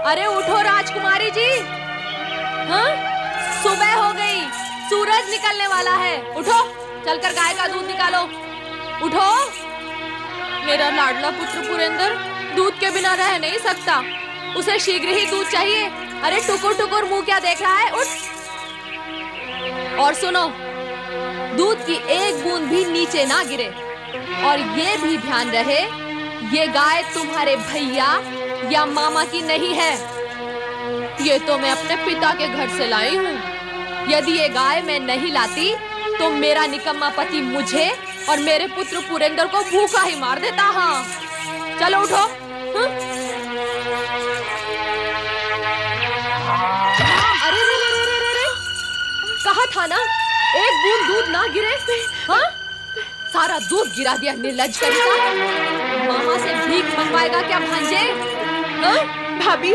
अरे उठो राजकुमारी जी। हाँ, सुबह हो गई, सूरज निकलने वाला है। उठो, चलकर गाय का दूध निकालो। उठो, मेरा लाडला पुत्र पुरेंद्र दूध के बिना रह नहीं सकता। उसे शीघ्र ही दूध चाहिए। अरे टुकुर टुकुर मुंह क्या देख रहा है? उठ। और सुनो, दूध की एक बूंद भी नीचे ना गिरे। और ये भी ध्यान रहे, ये गाय तुम्हारे भैया या मामा की नहीं है। ये तो मैं अपने पिता के घर से लाई हूँ। यदि ये गाय मैं नहीं लाती तो मेरा निकम्मा पति मुझे और मेरे पुत्र पुरेंद्र को भूखा ही मार देता। हाँ, चलो उठो। अरे रे रे रे रे रे, कहा था ना एक बूंद दूध ना गिरे। हाँ, सारा दूध गिरा दिया निर्लज्ज कहीं। मामा से भीख मंगवाएगा क्या भांजे? हाँ? भाभी,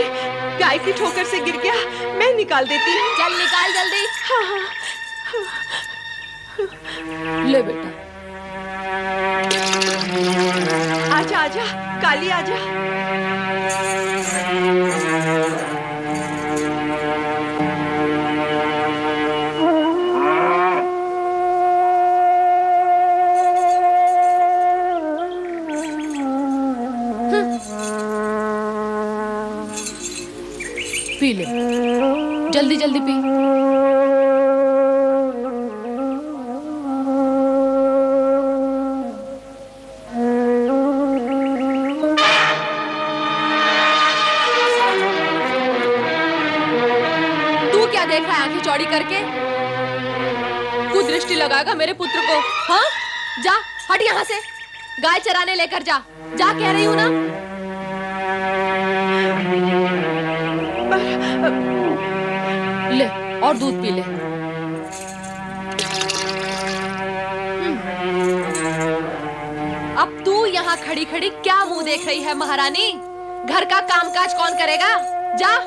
गाय की ठोकर से गिर गया, मैं निकाल देती हूँ। चल निकाल जल्दी। हाँ। ले बेटा। आजा आजा काली, आजा। पी ले, जल्दी जल्दी पी। तू क्या देख रहा है आंखें चौड़ी करके? कुदृष्टि लगाएगा मेरे पुत्र को। हाँ, जा हट यहाँ से, गाय चराने लेकर जा। जा कह रही हूँ ना। ले और दूध पी ले। अब तू यहाँ खड़ी खड़ी क्या मुंह देख रही है महारानी? घर का कामकाज कौन करेगा? जा।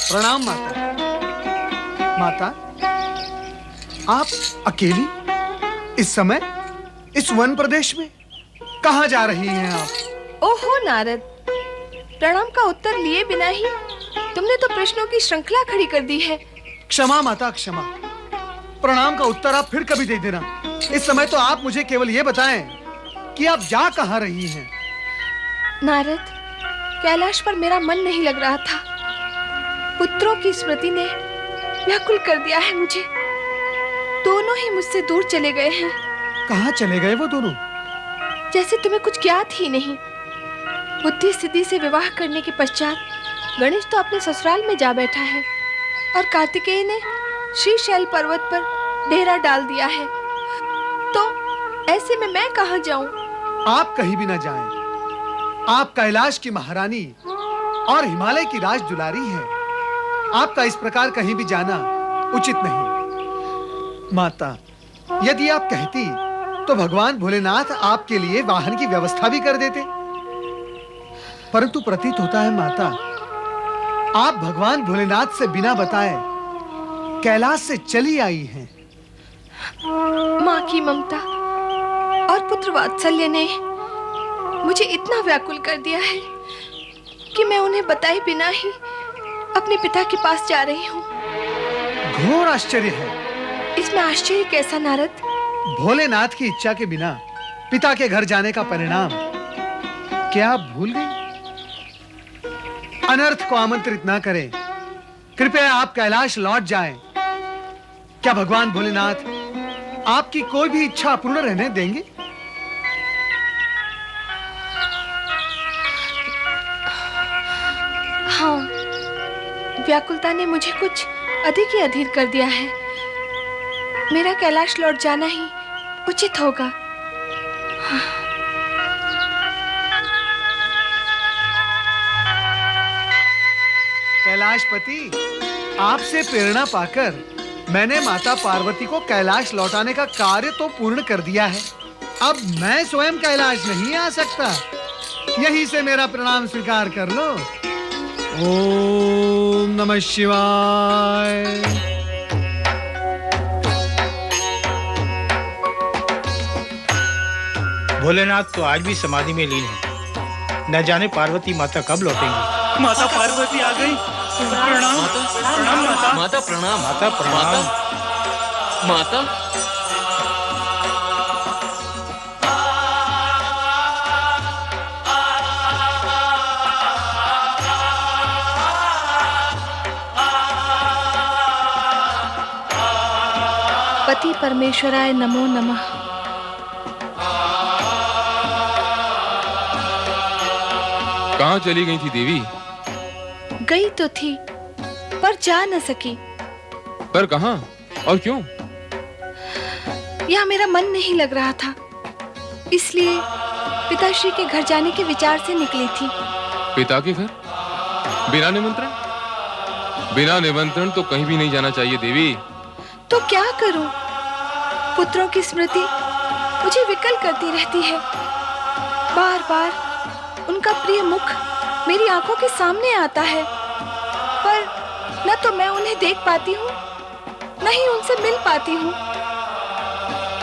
प्रणाम माता। माता, आप अकेली इस समय इस वन प्रदेश में कहाँ जा रही हैं आप? ओहो नारद, प्रणाम का उत्तर लिए बिना ही तुमने तो प्रश्नों की श्रृंखला खड़ी कर दी है। क्षमा माता, क्षमा। प्रणाम का उत्तर आप फिर कभी दे देना। इस समय तो आप मुझे केवल ये बताएं कि आप जा कहाँ रही हैं? नारद, कैलाश पर मेरा मन नहीं लग रहा था। पुत्रों की स्मृति ने व्याकुल कर दिया है मुझे। दोनों ही मुझसे दूर चले गए हैं। कहाँ चले गए वो दोनों? जैसे तुम्हें कुछ ज्ञात ही नहीं। बुद्धि सिद्धि से विवाह करने के पश्चात गणेश तो अपने ससुराल में जा बैठा है और कार्तिकेय ने श्रीशैल पर्वत पर डेरा डाल दिया है। तो ऐसे में मैं कहाँ जाऊं? आप कहीं भी ना जाएं। आप कैलाश की महारानी और हिमालय की राज दुलारी हैं। आपका इस प्रकार कहीं भी जाना उचित नहीं। माता, यदि आप कहती तो भगवान भोलेनाथ आपके लिए वाहन की व्यवस्था भी कर देते। परंतु प्रतीत होता है माता, आप भगवान भोलेनाथ से बिना बताए कैलाश से चली आई हैं। माँ की ममता और पुत्र वात्सल्य ने मुझे इतना व्याकुल कर दिया है कि मैं उन्हें बताए बिना ही अपने पिता के पास जा रही हूँ। घोर आश्चर्य है। इसमें आश्चर्य कैसा नारद? भोलेनाथ की इच्छा के बिना पिता के घर जाने का परिणाम क्या आप भूल गई? अनर्थ को आमंत्रित ना करें। कृपया आप कैलाश लौट जाएं। क्या भगवान भोलेनाथ आपकी कोई भी इच्छा अपूर्ण रहने देंगे? हाँ, व्याकुलता ने मुझे कुछ अधिक ही अधीर कर दिया है। मेरा कैलाश लौट जाना ही उचित होगा। कैलाशपति, आपसे प्रेरणा पाकर मैंने माता पार्वती को कैलाश लौटाने का कार्य तो पूर्ण कर दिया है। अब मैं स्वयं कैलाश नहीं आ सकता। यहीं से मेरा प्रणाम स्वीकार कर लो। ओम नमः शिवाय। भोलेनाथ तो आज भी समाधि में लीन है। न जाने पार्वती माता कब लौटेंगी। माता पार्वती आ गई। प्रणाम प्रणाम माता। माता प्रणाम। माता प्रणाम। माता पति परमेश्वराय नमो नमः। कहाँ चली गई थी देवी? गई तो थी पर जा न सकी। पर कहाँ और क्यों? यहाँ मेरा मन नहीं लग रहा था, इसलिए पिताश्री के घर जाने के विचार से निकली थी। पिता के घर? बिना निमंत्रण? बिना निमंत्रण तो कहीं भी नहीं जाना चाहिए देवी। तो क्या करूं? पुत्रों की स्मृति मुझे विकल करती रहती है। बार बार उनका प्रिय मुख मेरी आंखों के सामने आता है, पर न तो मैं उन्हें देख पाती हूँ, न ही उनसे मिल पाती हूँ।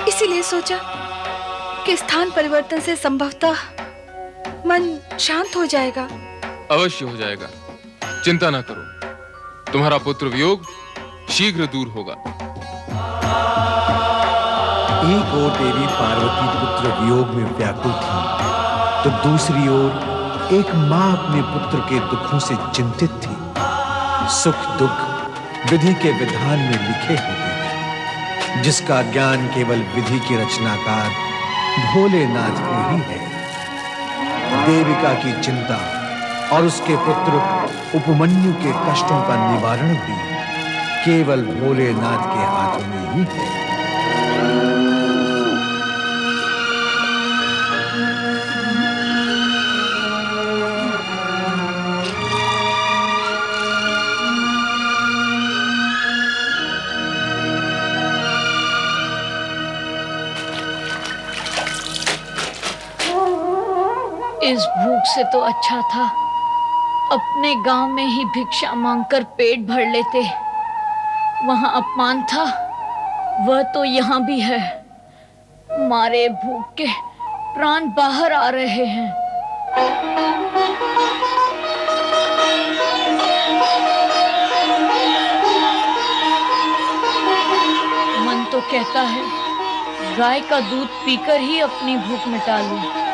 इसीलिए सोचा कि स्थान परिवर्तन से संभवतः मन शांत हो जाएगा। अवश्य हो जाएगा, चिंता ना करो। तुम्हारा पुत्र वियोग शीघ्र दूर होगा। एक ओर देवी पार्वती पुत्र वियोग में व्याकुल थी, तो दूसरी ओर एक मां अपने पुत्र के दुखों से चिंतित थी। सुख दुख विधि के विधान में लिखे होते हैं, जिसका ज्ञान केवल विधि के रचनाकार भोलेनाथ को ही है। देविका की चिंता और उसके पुत्र उपमन्यु के कष्टों का निवारण भी केवल भोलेनाथ के हाथों में ही है। इस भूख से तो अच्छा था अपने गांव में ही भिक्षा मांगकर पेट भर लेते। वहां अपमान था, वह तो यहाँ भी है। मारे भूख के प्राण बाहर आ रहे हैं। मन तो कहता है गाय का दूध पीकर ही अपनी भूख मिटा लूं।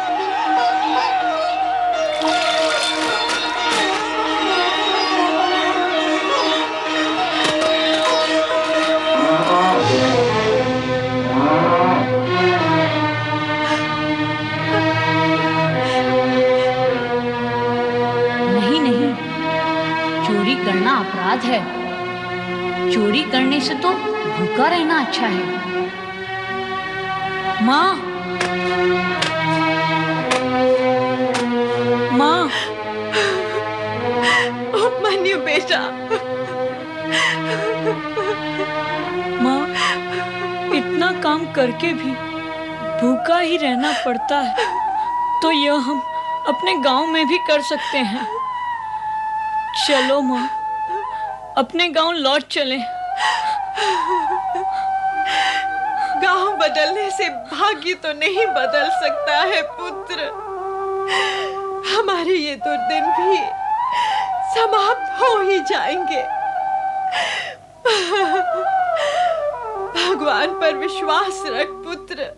चोरी करना अपराध है। चोरी करने से तो भूखा रहना अच्छा है। माँ, माँ, उपमन्यु बेटा। माँ, इतना काम करके भी भूखा ही रहना पड़ता है, तो यह हम अपने गांव में भी कर सकते हैं। चलो माँ, अपने गांव लौट चलें। गांव बदलने से भाग्य तो नहीं बदल सकता है पुत्र। हमारे ये दुर्दिन भी समाप्त हो ही जाएंगे। भगवान पर विश्वास रख पुत्र।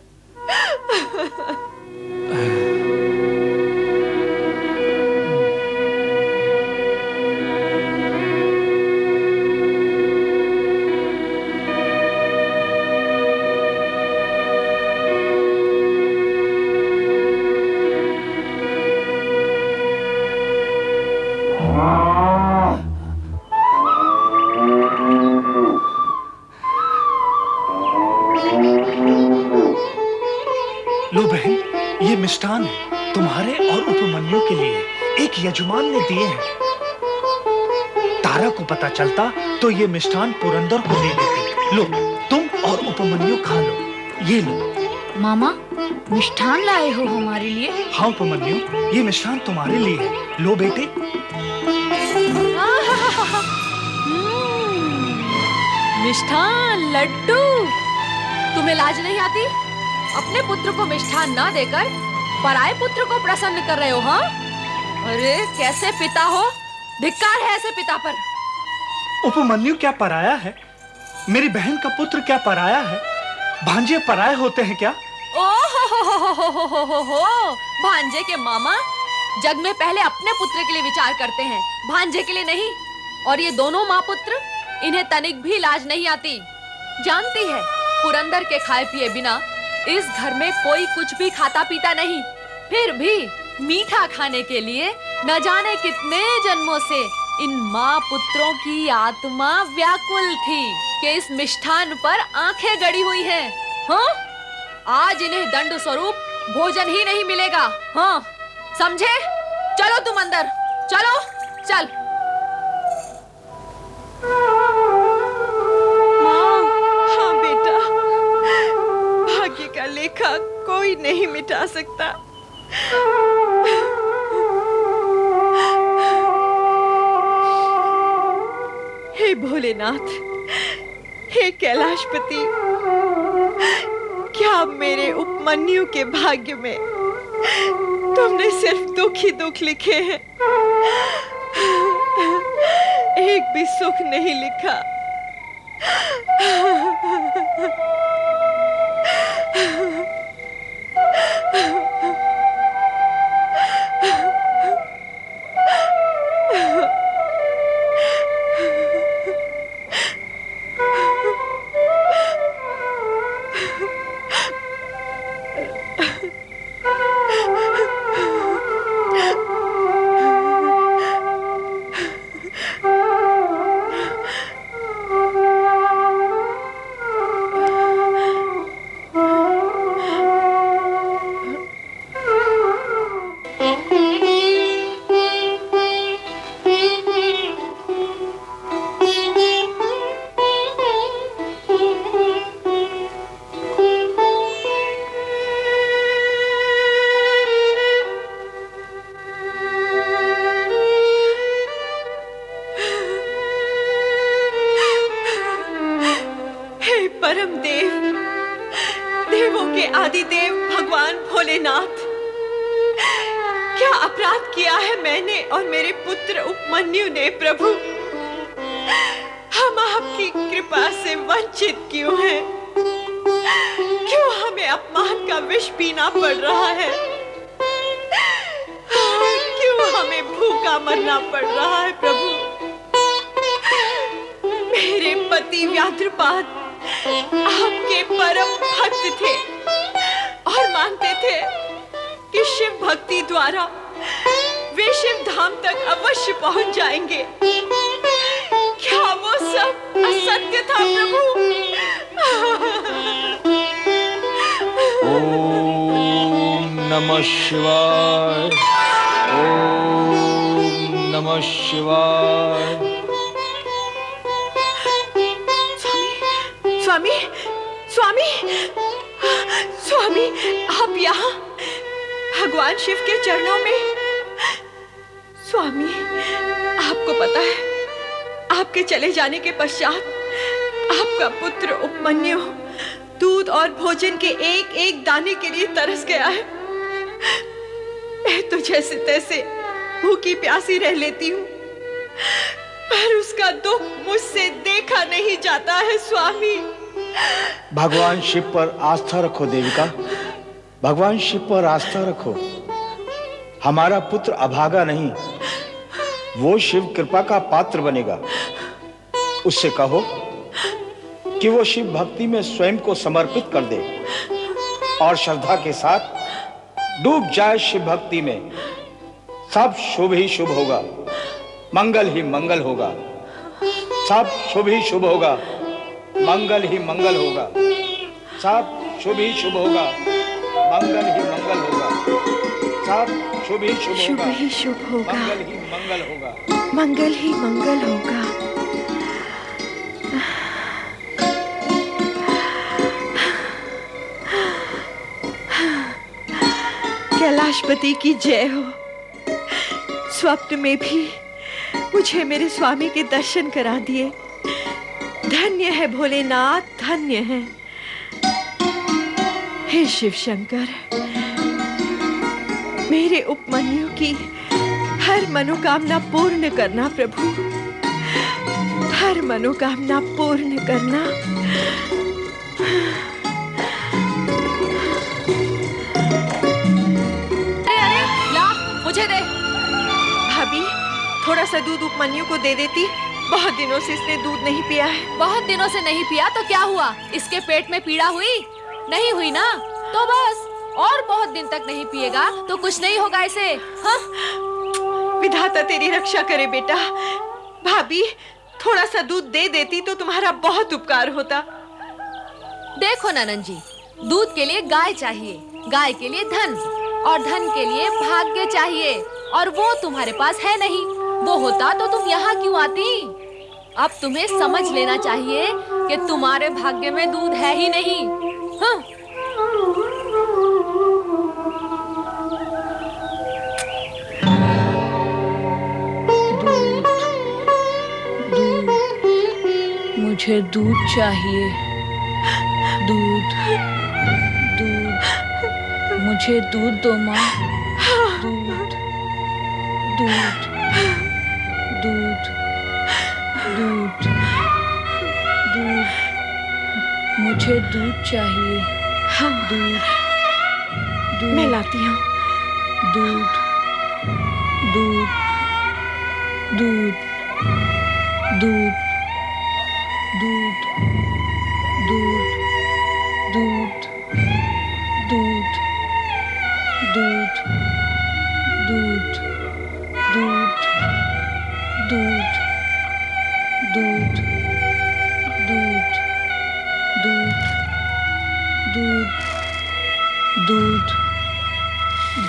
लो बहन, ये मिष्ठान है तुम्हारे और उपमन्यु के लिए। एक यजमान ने दिए हैं। तारा को पता चलता तो ये मिष्ठान पुरंदर को दे देती। लो, तुम और उपमन्यु खा लो। ये लो। मामा, मिष्ठान लाए हो हमारे लिए? हाँ उपमन्यु, ये मिष्ठान तुम्हारे लिए है। लो बेटे। मिष्ठान, लड्डू। तुम्हें लाज नहीं आती? अपने पुत्र को मिष्ठान ना देकर पराये पुत्र को प्रसन्न कर रहे हो, हाँ? अरे कैसे पिता हो? धिक्कार है ऐसे पिता पर। उपमन्यु क्या पराया है? मेरी बहन का पुत्र क्या पराया है? भांजे पराये होते हैं क्या? ओ भांजे के मामा जग में पहले अपने पुत्र के लिए विचार करते हैं, भांजे के लिए नहीं। और ये दोनों माँ पुत्र, इन्हें तनिक भी लाज नहीं आती। जानती है पुरंदर के खाए पिए बिना इस घर में कोई कुछ भी खाता पीता नहीं। फिर भी मीठा खाने के लिए न जाने कितने जन्मों से इन माँ पुत्रों की आत्मा व्याकुल थी कि इस मिष्ठान पर आंखें गड़ी हुई हैं। हाँ, आज इन्हें दंड स्वरूप भोजन ही नहीं मिलेगा। हाँ, समझे? चलो तुम अंदर, चलो, चल। हाँ बेटा, भाग्य का लेखा कोई नहीं मिटा सकता। हे भोलेनाथ, हे कैलाशपति, क्या मेरे उपमन्यु के भाग्य में तुमने सिर्फ दुख ही दुख लिखे हैं, एक भी सुख नहीं लिखा। परम देव, देवों के आदिदेव भगवान भोलेनाथ, क्या अपराध किया है मैंने और मेरे पुत्र उपमन्यु ने प्रभु? हम आपकी कृपा से वंचित क्यों हैं? क्यों हमें अपमान का विष पीना पड़ रहा है? क्यों हमें भूखा मरना पड़ रहा है प्रभु? मेरे पति व्याघ्रपाद आपके परम भक्त थे और मानते थे कि शिव भक्ति द्वारा वे शिव धाम तक अवश्य पहुंच जाएंगे। क्या वो सब असत्य था प्रभु? ओम नमः शिवाय, ओम नमः शिवाय। स्वामी, स्वामी, स्वामी, आप यहाँ भगवान शिव के चरणों में। स्वामी, आपको पता है आपके चले जाने के पश्चात आपका पुत्र उपमन्यु दूध और भोजन के एक एक दाने के लिए तरस गया है। मैं तो जैसे तैसे भूखी प्यासी रह लेती हूँ, पर उसका दुख मुझसे देखा नहीं जाता है स्वामी। भगवान शिव पर आस्था रखो देविका, भगवान शिव पर आस्था रखो। हमारा पुत्र अभागा नहीं, वो शिव कृपा का पात्र बनेगा। उससे कहो कि वो शिव भक्ति में स्वयं को समर्पित कर दे और श्रद्धा के साथ डूब जाए शिव भक्ति में। सब शुभ ही शुभ होगा, मंगल ही मंगल होगा। सब शुभ ही शुभ होगा, मंगल ही मंगल होगा। सब शुभ ही शुभ होगा, मंगल ही मंगल होगा। सब शुभ ही शुभ शुभ होगा, ही शुभ होगा, मंगल ही मंगल होगा। मंगल ही मंगल होगा। कैलाशपति की जय हो। स्वप्न में भी मुझे मेरे स्वामी के दर्शन करा दिए। धन्य है भोलेनाथ, धन्य है। हे शिव शंकर, मेरे उपमन्यु की हर मनोकामना पूर्ण करना प्रभु, हर मनोकामना पूर्ण करना। अरे ला, मुझे दे। भाभी, थोड़ा सा दूध उपमन्यु को दे देती। बहुत दिनों से इसने दूध नहीं पिया है। बहुत दिनों से नहीं पिया तो क्या हुआ? इसके पेट में पीड़ा हुई? नहीं हुई ना? तो बस, और बहुत दिन तक नहीं पिएगा तो कुछ नहीं होगा इसे। हाँ? विधाता तेरी रक्षा करे बेटा। भाभी, थोड़ा सा दूध दे देती तो तुम्हारा बहुत उपकार होता। देखो ननन जी, दूध के लिए गाय चाहिए, गाय के लिए धन, और धन के लिए भाग्य चाहिए, और वो तुम्हारे पास है नहीं। वो होता तो तुम यहाँ क्यों आती? अब तुम्हें समझ लेना चाहिए कि तुम्हारे भाग्य में दूध है ही नहीं। हाँ? मुझे दूध चाहिए। दूध, दूध, मुझे दूध दो माँ। दूध, दूध, दूध, दूध, दूध, मुझे दूध चाहिए। दूध, दूध, मैं लाती हूँ। दूध, दूध, दूध, दूध, दूध, दूध, दूध, दूध, दूध, दूध,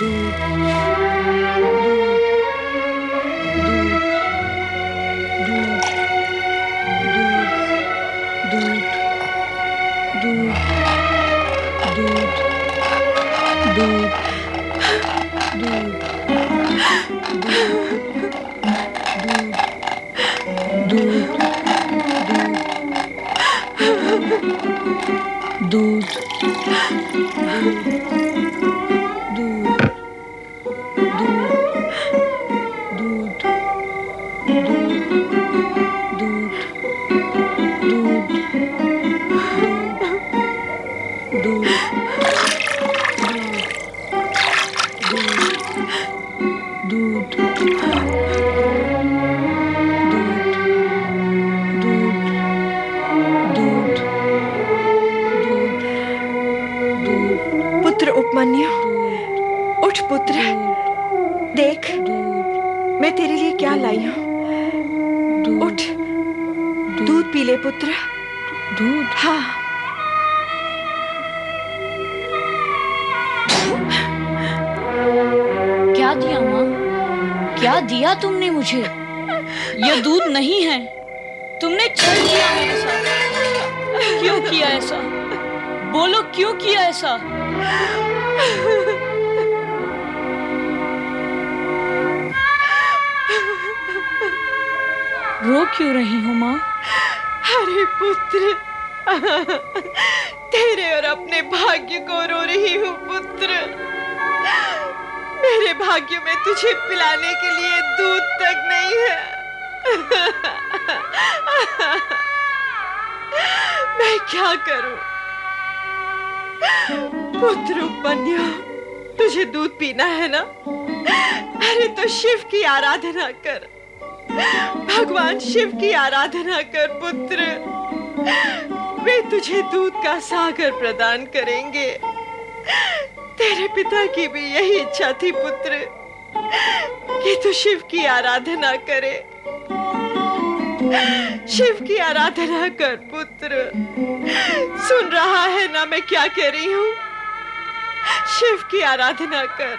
दूध, दूध, दूध, दूध, दूध, दूध, पुत्र उपमन्यु, उठ पुत्र। देख, मैं तेरे लिए क्या लाई हूँ। उठ, दूध पी ले पुत्र। दूध? हाँ। क्या दिया माँ? क्या दिया तुमने मुझे? यह दूध नहीं है। तुमने छल किया मेरे साथ। क्यों किया ऐसा? बोलो, क्यों किया ऐसा? रो क्यों रही हो माँ? अरे पुत्र, तेरे और अपने भाग्य को रो रही हूँ पुत्र। मेरे भाग्य में तुझे पिलाने के लिए दूध तक नहीं है। मैं क्या करूं? पुत्र उपमन्यु, तुझे दूध पीना है ना? अरे तो शिव की आराधना कर, भगवान शिव की आराधना कर पुत्र। वे तुझे दूध का सागर प्रदान करेंगे। तेरे पिता की भी यही इच्छा थी पुत्र, कि तू शिव की आराधना करे। शिव की आराधना कर पुत्र। सुन रहा है ना मैं क्या कह रही हूँ? शिव की आराधना कर।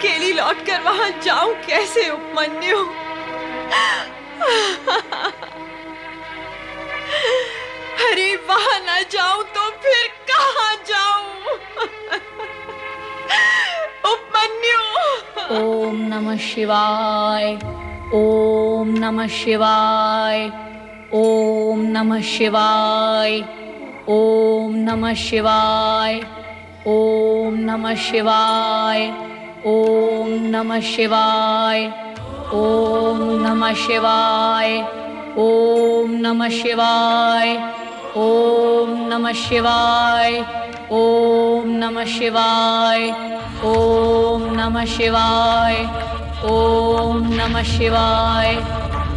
अकेली लौटकर वहां जाऊं कैसे उपमन्यु? अरे वहां ना जाऊं तो फिर कहां जाऊं? उपमन्यु! ओम नमः शिवाय, ओम नमः शिवाय, ओम नमः शिवाय, ओम नमः शिवाय, ओम नमः शिवाय, ओम नमः शिवाय, ओम नमः शिवाय, ओम नमः शिवाय, ओम नमः शिवाय, ओम नमः शिवाय, ओम नमः शिवाय, ओम नमः शिवाय,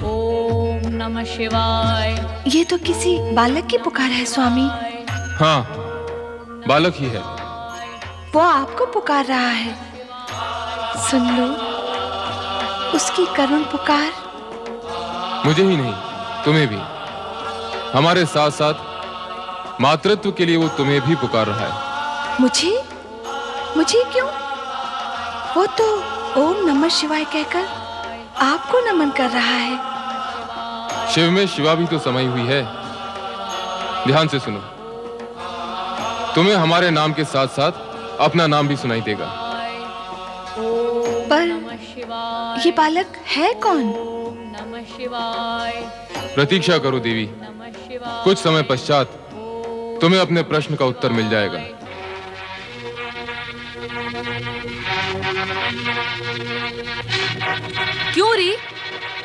ओम नमः शिवाय। ये तो किसी बालक की पुकार है स्वामी। हाँ, बालक ही है। वो आपको पुकार रहा है। सुन लो उसकी करुण पुकार। मुझे ही नहीं, तुम्हें भी। हमारे साथ साथ मातृत्व के लिए वो तुम्हें भी पुकार रहा है। मुझे क्यों? वो तो ओम नमः शिवाय कहकर आपको नमन कर रहा है। शिव में शिवा भी तो समाई हुई है। ध्यान से सुनो, तुम्हें हमारे नाम के साथ साथ अपना नाम भी सुनाई देगा। पर ये बालक है कौन? नमः शिवाय, प्रतीक्षा करो देवी, कुछ समय पश्चात तुम्हें अपने प्रश्न का उत्तर मिल जाएगा। क्यों री?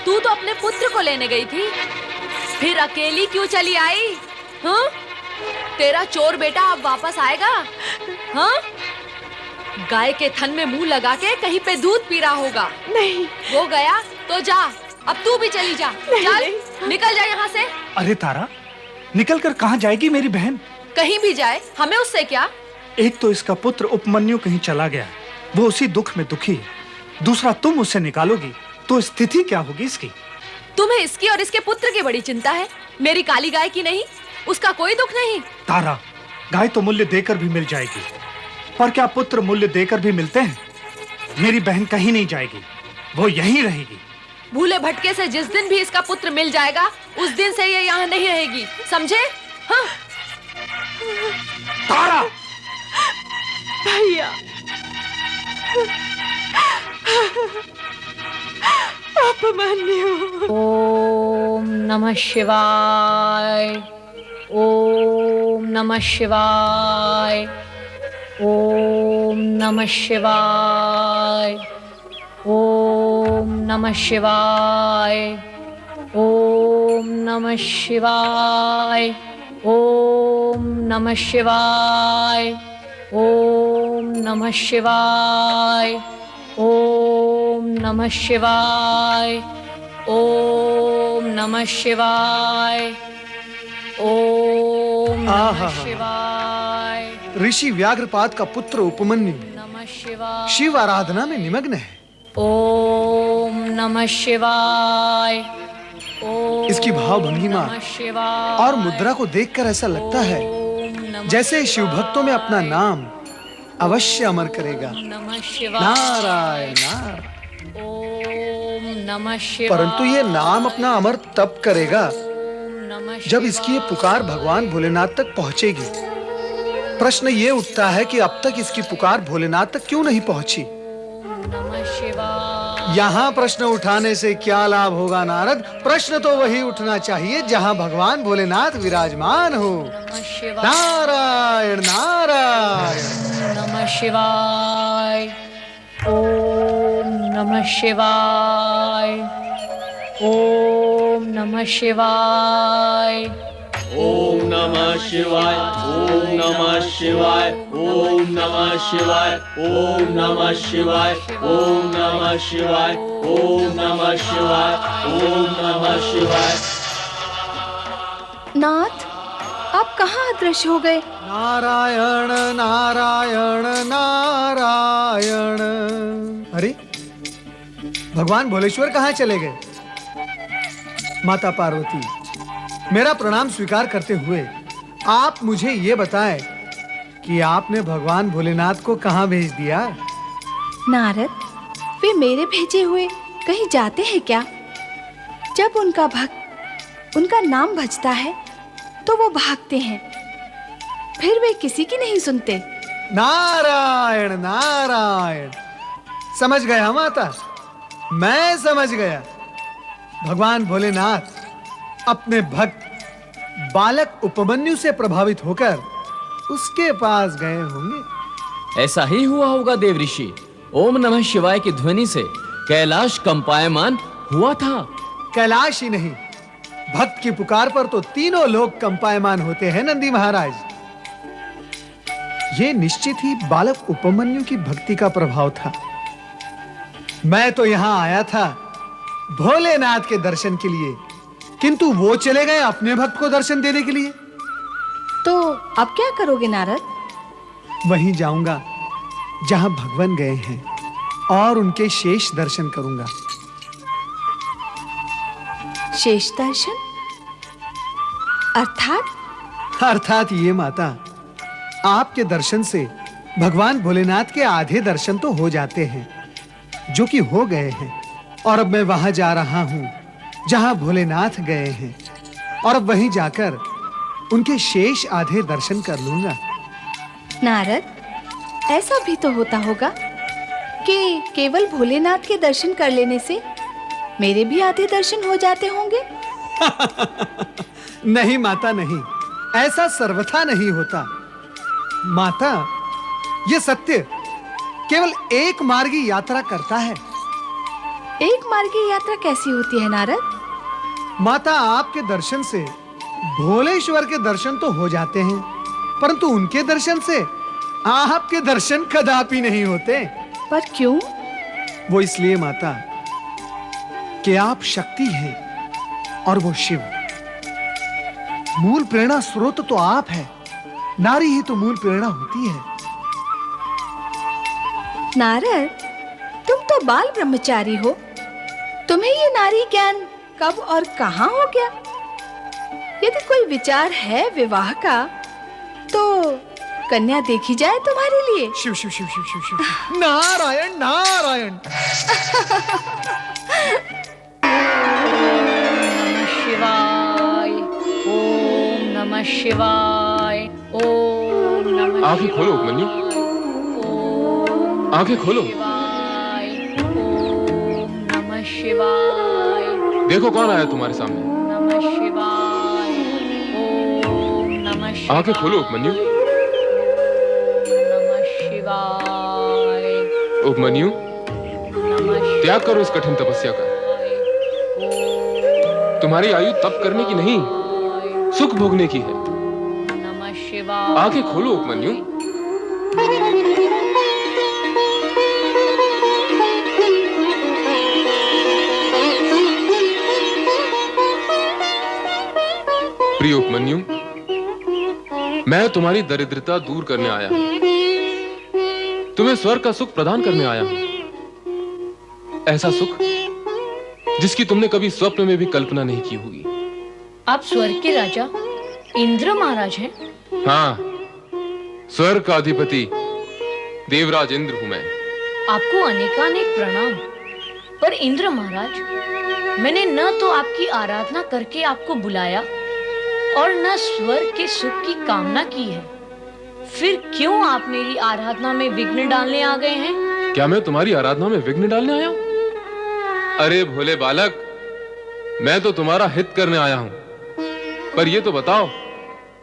तू तो अपने पुत्र को लेने गई थी, फिर अकेली क्यों चली आई? हाँ? तेरा चोर बेटा अब वापस आएगा? हाँ? गाय के थन में मुंह लगा के कहीं पे दूध पी रहा होगा। नहीं। वो गया तो जा, अब तू भी चली जा। चल, निकल जा यहाँ से। अरे तारा, निकल कर कहाँ जाएगी मेरी बहन? कहीं भी जाए, हमें उससे क्या? एक तो इसका पुत्र उपमन्यु कहीं चला गया, वो उसी दुख में दुखी है। दूसरा तुम उसे निकालोगी तो स्थिति क्या होगी इसकी? तुम्हें इसकी और इसके पुत्र की बड़ी चिंता है, मेरी काली गाय की नहीं। उसका कोई दुख नहीं। तारा, गाय तो मूल्य देकर भी मिल जाएगी, पर क्या पुत्र मूल्य देकर भी मिलते हैं? मेरी बहन कहीं नहीं जाएगी, वो यहीं रहेगी। भूले भटके से जिस दिन भी इसका पुत्र मिल जाएगा, उस दिन से ये यहाँ नहीं रहेगी, समझे? हाँ? तारा! भैया, उपमन्यु। ओम नमः शिवाय, ओम नमः शिवाय, ओम नमः शिवाय, ओम नमः शिवाय, ओम नमः शिवाय, ओम नमः शिवाय, ओम नमः शिवाय, ओम नमः शिवाय, ओम नमः शिवाय, ओम नमः शिवाय, ऋषि व्याघ्रपाद का पुत्र उपमन्यु नमः शिवाय, शिव आराधना में निमग्न है। ओम नमः शिवाय, इसकी भाव भंगिमा और मुद्रा को देखकर ऐसा लगता है जैसे शिव भक्तों में अपना नाम अवश्य अमर करेगा। नमः शिवाय, नारायण नारायण। ओम नमः शिवाय, परंतु ये नाम अपना अमर तब करेगा जब इसकी ये पुकार भगवान भोलेनाथ तक पहुंचेगी। प्रश्न ये उठता है कि अब तक इसकी पुकार भोलेनाथ तक क्यों नहीं पहुंची? नमः शिवाय, यहाँ प्रश्न उठाने से क्या लाभ होगा नारद? प्रश्न तो वही उठना चाहिए जहाँ भगवान भोलेनाथ विराजमान हो। नमः शिवाय, नारायण नारायण। नमः शिवाय, ओम नमः शिवाय, ओम नमः शिवाय, ओम नमः शिवाय, ओम नमः शिवाय, ओम नमः शिवाय, ओम नमः शिवाय, ओम नमः शिवाय, ओम नमः शिवाय, ओम नमः शिवाय। नाथ, आप कहाँ अदृश्य हो गए? नारायण नारायण नारायण। अरे भगवान भोलेश्वर कहाँ चले गए? माता पार्वती, मेरा प्रणाम स्वीकार करते हुए आप मुझे ये बताएं कि आपने भगवान भोलेनाथ को कहाँ भेज दिया? नारद, वे मेरे भेजे हुए कहीं जाते हैं क्या? जब उनका भक्त उनका नाम भजता है तो वो भागते हैं, फिर वे किसी की नहीं सुनते। नारायण नारायण, समझ गया माता, मैं समझ गया। भगवान भोलेनाथ अपने भक्त बालक उपमन्यु से प्रभावित होकर उसके पास गए होंगे। ऐसा ही हुआ होगा देव ऋषि। ओम नमः शिवाय की ध्वनि से कैलाश कंपायमान हुआ था। कैलाश ही नहीं, भक्त की पुकार पर तो तीनों लोग कंपायमान होते हैं नंदी महाराज। ये निश्चित ही बालक उपमन्यु की भक्ति का प्रभाव था। मैं तो यहां आया था भोलेनाथ के दर्शन के लिए, किंतु वो चले गए अपने भक्त को दर्शन देने के लिए। तो अब क्या करोगे नारद? वहीं जाऊंगा जहां भगवान गए हैं और उनके शेष दर्शन करूंगा। शेष दर्शन अर्थात ये माता, आपके दर्शन से भगवान भोलेनाथ के आधे दर्शन तो हो जाते हैं, जो कि हो गए हैं, और अब मैं वहां जा रहा हूं जहां भोलेनाथ गए हैं, और अब वहीं जाकर उनके शेष आधे दर्शन कर लूंगा। नारद, ऐसा भी तो होता होगा कि केवल भोलेनाथ के दर्शन कर लेने से मेरे भी आधे दर्शन हो जाते होंगे। नहीं माता नहीं, ऐसा सर्वथा नहीं होता। माता, ये सत्य केवल एक मार्गी यात्रा करता है। एक मार्गी यात्रा कैसी होती है नारद? माता, आपके दर्शन से भोलेश्वर के दर्शन तो हो जाते हैं, परंतु उनके दर्शन से आपके दर्शन कदापि नहीं होते। पर क्यों? वो इसलिए माता कि आप शक्ति हैं और वो शिव। मूल प्रेरणा स्रोत तो आप है, नारी ही तो मूल प्रेरणा होती है। नारद, तुम तो बाल ब्रह्मचारी हो, तुम्हें ये नारी ज्ञान कब और कहां हो गया? यदि कोई विचार है विवाह का तो कन्या देखी जाए तुम्हारे लिए। शिव शिव शिव शिव शिव शिव, नारायण नारायण। शिवाय, ओम नमः शिवाय, ओम नमः। आंखें खोलो उपमन्यु, आंखें खोलो। शिवाय, ओम नमः शिवाय। देखो कौन आया तुम्हारे सामने। नमः शिवाय, ओम नमः शिवाय। आंखें खोलो उपमन्यु। नमः शिवाय, उपमन्यु, नमः त्याग करो इस कठिन तपस्या का। तुम्हारी आयु तप करने की नहीं, सुख भोगने की है। नमः शिवाय। आंखें खोलो उपमन्यु। प्रिय उपमन्यु, मैं तुम्हारी दरिद्रता दूर करने आया हूं, तुम्हें स्वर्ग का सुख प्रदान करने आया हूं। ऐसा सुख जिसकी तुमने कभी स्वप्न में भी कल्पना नहीं की होगी। आप स्वर्ग के राजा इंद्र महाराज हैं? हाँ, स्वर्ग का अधिपति देवराज इंद्र हूं मैं। आपको अनेकानेक प्रणाम। पर इंद्र महाराज, मैंने न तो आपकी आराधना करके आपको बुलाया और न स्वर्ग के सुख की कामना की है, फिर क्यों आप मेरी आराधना में विघ्न डालने आ गए हैं? क्या मैं तुम्हारी आराधना में विघ्न डालने आया हूं? अरे भोले बालक, मैं तो तुम्हारा हित करने आया हूं, पर ये तो बताओ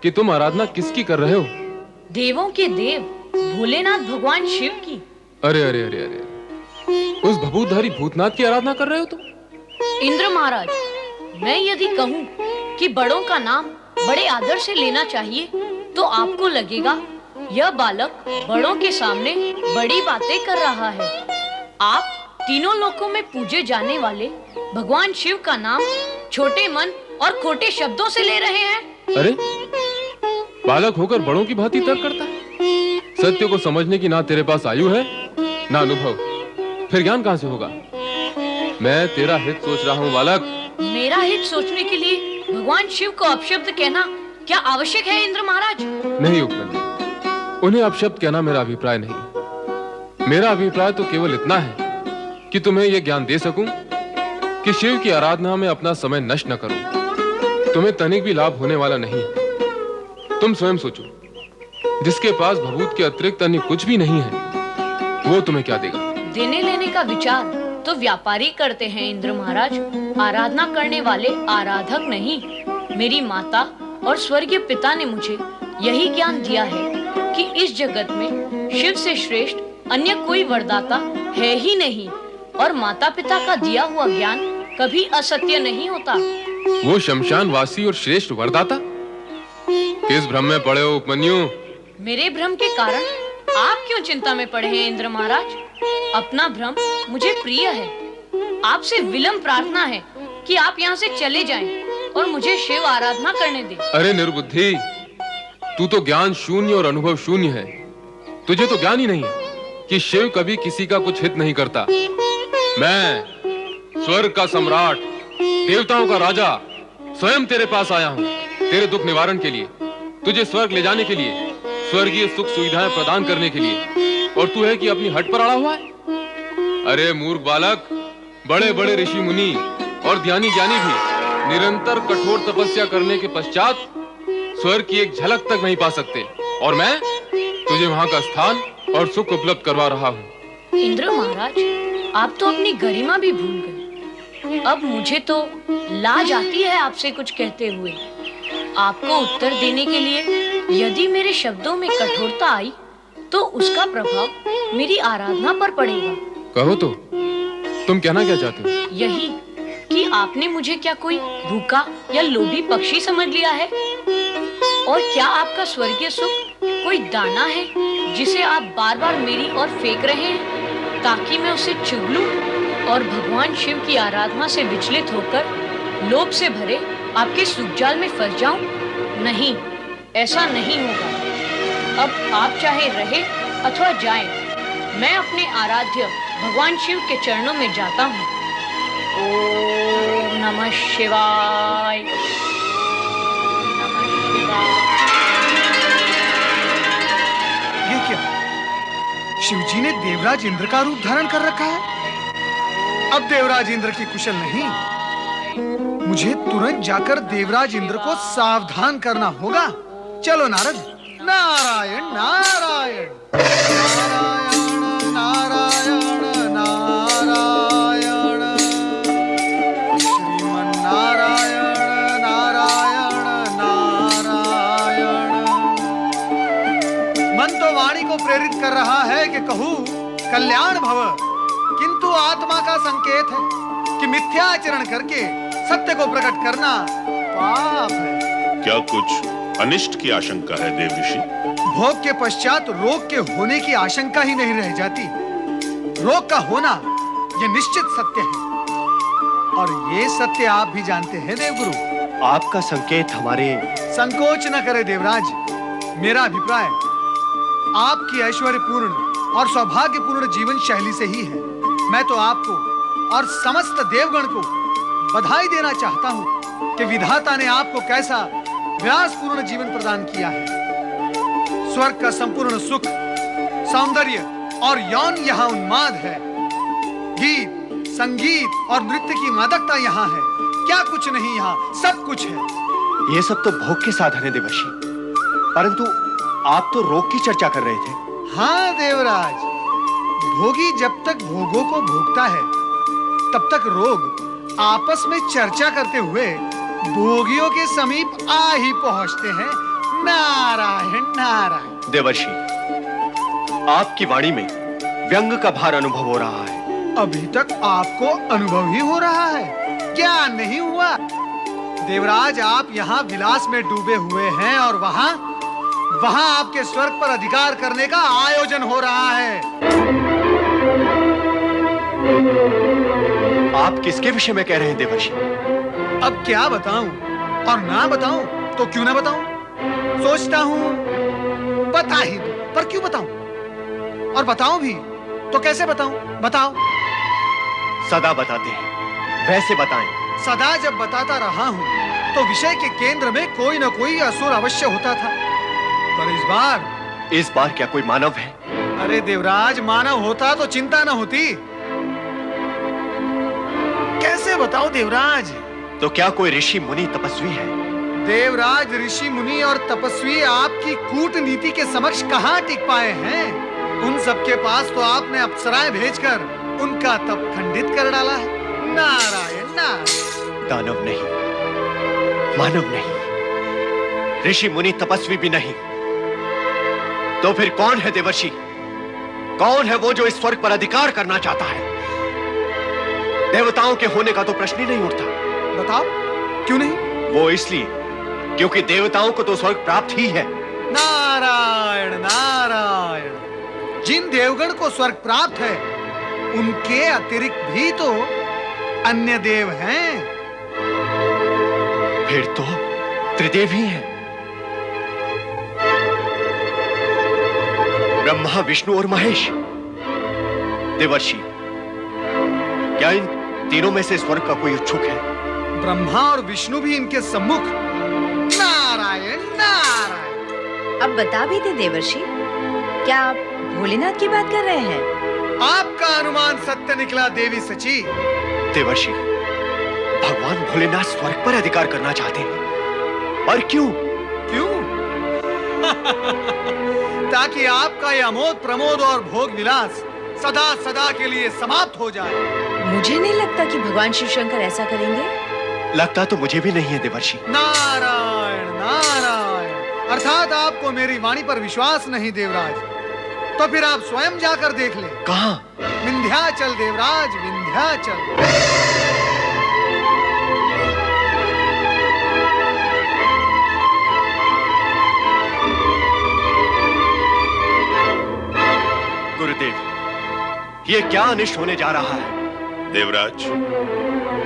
कि तुम आराधना किसकी कर रहे हो? देवों के देव भोलेनाथ भगवान शिव की। अरे अरे अरे अरे, उस भभूतधारी भूतनाथ की आराधना कर रहे हो तुम? इंद्र महाराज, मैं यदि कहूँ कि बड़ों का नाम बड़े आदर से लेना चाहिए, तो आपको लगेगा यह बालक बड़ों के सामने बड़ी बातें कर रहा है। आप तीनों लोकों में पूजे जाने वाले भगवान शिव का नाम छोटे मन और खोटे शब्दों से ले रहे हैं। अरे, बालक होकर बड़ों की भांति तर्क करता है। सत्य को समझने की ना तेरे पास आयु है ना अनुभव, फिर ज्ञान कहां से होगा? मैं तेरा हित सोच रहा हूं बालक। मेरा हित सोचने के लिए भगवान शिव को अपशब्द कहना क्या आवश्यक है इंद्र महाराज? नहीं उपमन्यु, उन्हें अपशब्द कहना मेरा अभिप्राय नहीं। मेरा अभिप्राय तो केवल इतना है कि तुम्हें यह ज्ञान दे सकूं कि शिव की आराधना में अपना समय नष्ट न करो। तुम्हें तनिक भी लाभ होने वाला नहीं है। तुम स्वयं सोचो, जिसके पास भभूत के अतिरिक्त अन्य कुछ भी नहीं है, वो तुम्हें क्या देगा? देने लेने का विचार तो व्यापारी करते हैं इंद्र महाराज, आराधना करने वाले आराधक नहीं। मेरी माता और स्वर्गीय पिता ने मुझे यही ज्ञान दिया है कि इस जगत में शिव से श्रेष्ठ अन्य कोई वरदाता है ही नहीं, और माता पिता का दिया हुआ ज्ञान कभी असत्य नहीं होता। वो शमशान वासी और श्रेष्ठ वरदाता? किस भ्रम में पड़े हो उपमन्यु? मेरे भ्रम के कारण आप क्यों चिंता में पड़े हैं इंद्र महाराज? अपना भ्रम मुझे प्रिय है। आपसे विलंब प्रार्थना है कि आप यहाँ से चले जाएं और मुझे शिव आराधना करने दें। अरे निर्बुद्धि, तू तो ज्ञान शून्य और अनुभव शून्य है। तुझे तो ज्ञान ही नहीं है कि शिव कभी किसी का कुछ हित नहीं करता। मैं स्वर्ग का सम्राट, देवताओं का राजा, स्वयं तेरे पास आया हूँ तेरे दुख निवारण के लिए, तुझे स्वर्ग ले जाने के लिए, स्वर्गीय सुख सुविधाएं प्रदान करने के लिए, और तू है कि अपनी हट पर अड़ा हुआ है। अरे मूर्ख बालक, बड़े बड़े ऋषि मुनि और ध्यानी ज्ञानी भी निरंतर कठोर तपस्या करने के पश्चात स्वर्ग की एक झलक तक नहीं पा सकते, और मैं तुझे वहां का स्थान और सुख उपलब्ध करवा रहा हूँ। इंद्र महाराज, आप तो अपनी गरिमा भी भूल गए। अब मुझे तो लाज आती है आपसे कुछ कहते हुए। आपको उत्तर देने के लिए यदि मेरे शब्दों में कठोरता आई तो उसका प्रभाव मेरी आराधना पर पड़ेगा। कहो तो, तुम कहना क्या चाहते हो? यही कि आपने मुझे क्या कोई भूखा या लोभी पक्षी समझ लिया है, और क्या आपका स्वर्गीय सुख कोई दाना है जिसे आप बार बार मेरी ओर फेंक रहे हैं ताकि मैं उसे चुग लूं और भगवान शिव की आराधना से विचलित होकर लोभ से भरे आपके सुखजाल में फंस जाऊं? नहीं, ऐसा नहीं होगा। अब आप चाहे रहे अथवा जाएं, मैं अपने आराध्य भगवान शिव के चरणों में जाता हूँ। ओम नमः शिवाय। नमः शिवाय। ये क्या? शिवजी ने देवराज इंद्र का रूप धारण कर रखा है। अब देवराज इंद्र की कुशल नहीं, मुझे तुरंत जाकर देवराज इंद्र को सावधान करना होगा। चलो नारद। नारायण नारायण नारायण नारायण नारायण, श्रीमन नारायण नारायण नारायण। मन तो वाणी को प्रेरित कर रहा है कि कहूँ कल्याण भव, किंतु आत्मा का संकेत है कि मिथ्याचरण करके सत्य को प्रकट करना पाप है। क्या कुछ अनिष्ट की आशंका है देव ऋषि? भोग के पश्चात रोग के होने की आशंका ही नहीं रह जाती। रोग का होना यह निश्चित सत्य है, और ये सत्य आप भी जानते हैं देवगुरु। आपका संकेत हमारे। संकोच न करे देवराज। मेरा अभिप्राय आपकी ऐश्वर्यपूर्ण और सौभाग्यपूर्ण जीवन शैली से ही है। मैं तो आपको और समस्त देवगण को बधाई देना चाहता हूँ कि विधाता ने आपको कैसा व्यासपूर्ण जीवन प्रदान किया है। स्वर्ग का संपूर्ण सुख, सौंदर्य और यौन यहाँ उन्माद है। गीत, संगीत और नृत्य की मादकता यहाँ है। क्या कुछ नहीं, यहाँ सब कुछ है। ये सब तो भोग के साधन है देवर्षि, परंतु आप तो रोग की चर्चा कर रहे थे। हाँ देवराज, भोगी जब तक भोगों को भोगता है तब तक रोग आपस में चर्चा करते हुए भोगियों के समीप आ ही पहुंचते हैं। नारायण नारायण। देवर्षि, आपकी वाणी में व्यंग का भार अनुभव हो रहा है। अभी तक आपको अनुभव ही हो रहा है, क्या नहीं हुआ? देवराज, आप यहाँ विलास में डूबे हुए हैं और वहाँ आपके स्वर्ग पर अधिकार करने का आयोजन हो रहा है। आप किसके विषय में कह रहे हैं देवर्षि? अब क्या बताऊं, और ना बताऊं तो क्यों ना बताऊं? सोचता हूं बता ही दूं, पर क्यों बताऊं? और बताऊं भी तो कैसे बताऊं? बताओ। सदा बताते हैं, वैसे बताएं। सदा जब बताता रहा हूं तो विषय के केंद्र में कोई न कोई असुर अवश्य होता था, पर इस बार क्या कोई मानव है? अरे देवराज, मानव होता तो चिंता न होती। मुझे बताओ देवराज। तो क्या कोई ऋषि मुनि तपस्वी है? देवराज, ऋषि मुनि और तपस्वी आपकी कूटनीति के समक्ष कहाँ टिक पाए हैं? उन सबके पास तो आपने अप्सराएं भेजकर उनका तप खंडित कर डाला है। नारायण नारायण। दानव नहीं, मानव नहीं, ऋषि मुनि तपस्वी भी नहीं, तो फिर कौन है देवर्षि? कौन है वो जो इस स्वर्ग पर अधिकार करना चाहता है? देवताओं के होने का तो प्रश्न ही नहीं उठता। बताओ क्यों नहीं? वो इसलिए क्योंकि देवताओं को तो स्वर्ग प्राप्त ही है। नारायण नारायण। जिन देवगण को स्वर्ग प्राप्त है उनके अतिरिक्त भी तो अन्य देव हैं। फिर तो त्रिदेव ही हैं। ब्रह्मा, विष्णु और महेश। देवर्षि, क्या इन तीनों में से स्वर्ग का कोई इच्छुक है? ब्रह्मा और विष्णु भी इनके सम्मुख। नारायण नारायण। अब बता भी दे देवर्षि, क्या आप भोलेनाथ की बात कर रहे हैं? आपका अनुमान सत्य निकला देवी सची। देवर्षि, भगवान भोलेनाथ स्वर्ग पर अधिकार करना चाहते हैं। और क्यों? क्यों? ताकि आपका यह अमोद प्रमोद और भोग विलास सदा सदा के लिए समाप्त हो जाए। मुझे नहीं लगता कि भगवान शिव शंकर ऐसा करेंगे। लगता तो मुझे भी नहीं है देवर्षि। नारायण नारायण। अर्थात आपको मेरी वाणी पर विश्वास नहीं देवराज। तो फिर आप स्वयं जाकर देख ले। कहां? विंध्याचल देवराज, विंध्याचल। गुरुदेव, ये क्या अनिष्ट होने जा रहा है? देवराज,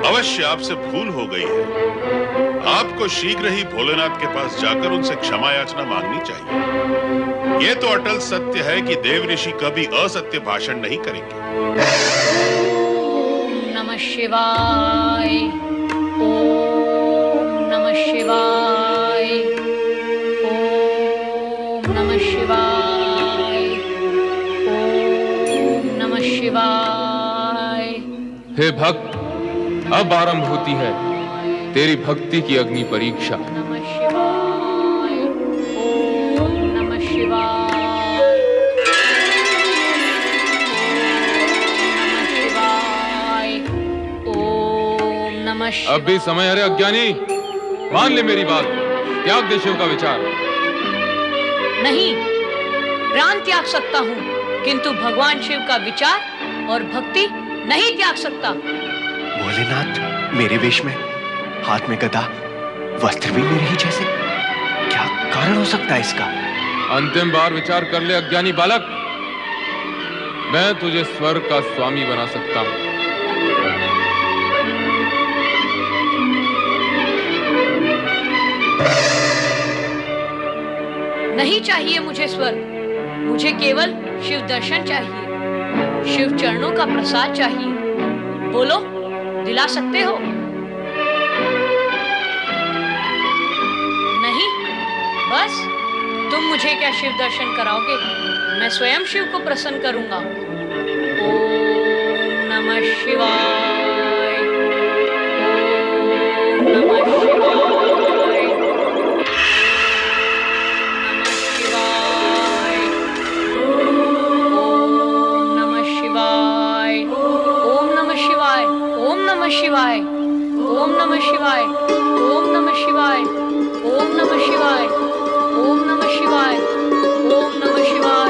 अवश्य आपसे भूल हो गई है। आपको शीघ्र ही भोलेनाथ के पास जाकर उनसे क्षमा याचना मांगनी चाहिए। ये तो अटल सत्य है कि देव ऋषि कभी असत्य भाषण नहीं करेंगे। ओम नमः शिवाय, ओम नमः शिवाय, ओम नमः शिवाय, ओम नमः शिवाय। हे भक्त, अब आरंभ होती है तेरी भक्ति की अग्नि परीक्षा। नमः शिवाय, ओम नमः शिवाय, नमः शिवाय, ओम नमः शिवाय। अब भी समय है रे अज्ञानी, मान ले मेरी बात, त्याग दे शिव का विचार। नहीं, प्राण त्याग सकता हूँ, किंतु भगवान शिव का विचार और भक्ति नहीं त्याग सकता। भोलेनाथ मेरे वेश में, हाथ में गदा, वस्त्र भी मेरे ही जैसे। क्या कारण हो सकता है इसका? अंतिम बार विचार कर ले अज्ञानी बालक, मैं तुझे स्वर्ग का स्वामी बना सकता हूं। नहीं चाहिए मुझे स्वर्ग, मुझे केवल शिव दर्शन चाहिए, शिव चरणों का प्रसाद चाहिए। बोलो, दिला सकते हो? नहीं, बस तुम मुझे क्या शिव दर्शन कराओगे? मैं स्वयं शिव को प्रसन्न करूंगा। ओम नमः शिवाय, ओम नमः शिवाय, शिवाय, ओम नमः शिवाय, ओम नमः शिवाय, ओम नमः शिवाय, ओम नमः शिवाय, ओम नमः शिवाय, ओम नमः शिवाय, ओम नमः शिवाय,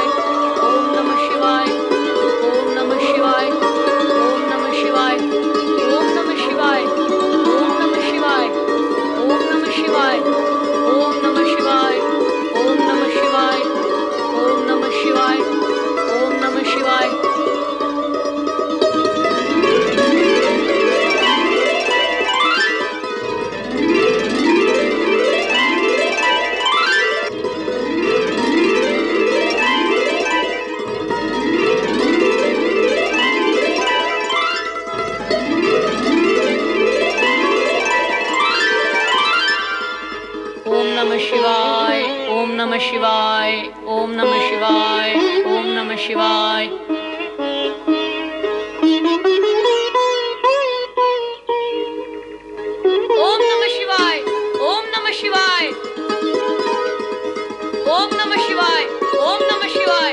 ओम नमः शिवाय, ओम नमः शिवाय, ओम नमः शिवाय, ओम नमः शिवाय, ओम नमः शिवाय, ओम नमः शिवाय, ओम नमः शिवाय, ओम नमः शिवाय। शिवाय, ओम नमः शिवाय, ओम नमः शिवाय, ओम नमः शिवाय। ओम नमः शिवाय, ओम नमः शिवाय,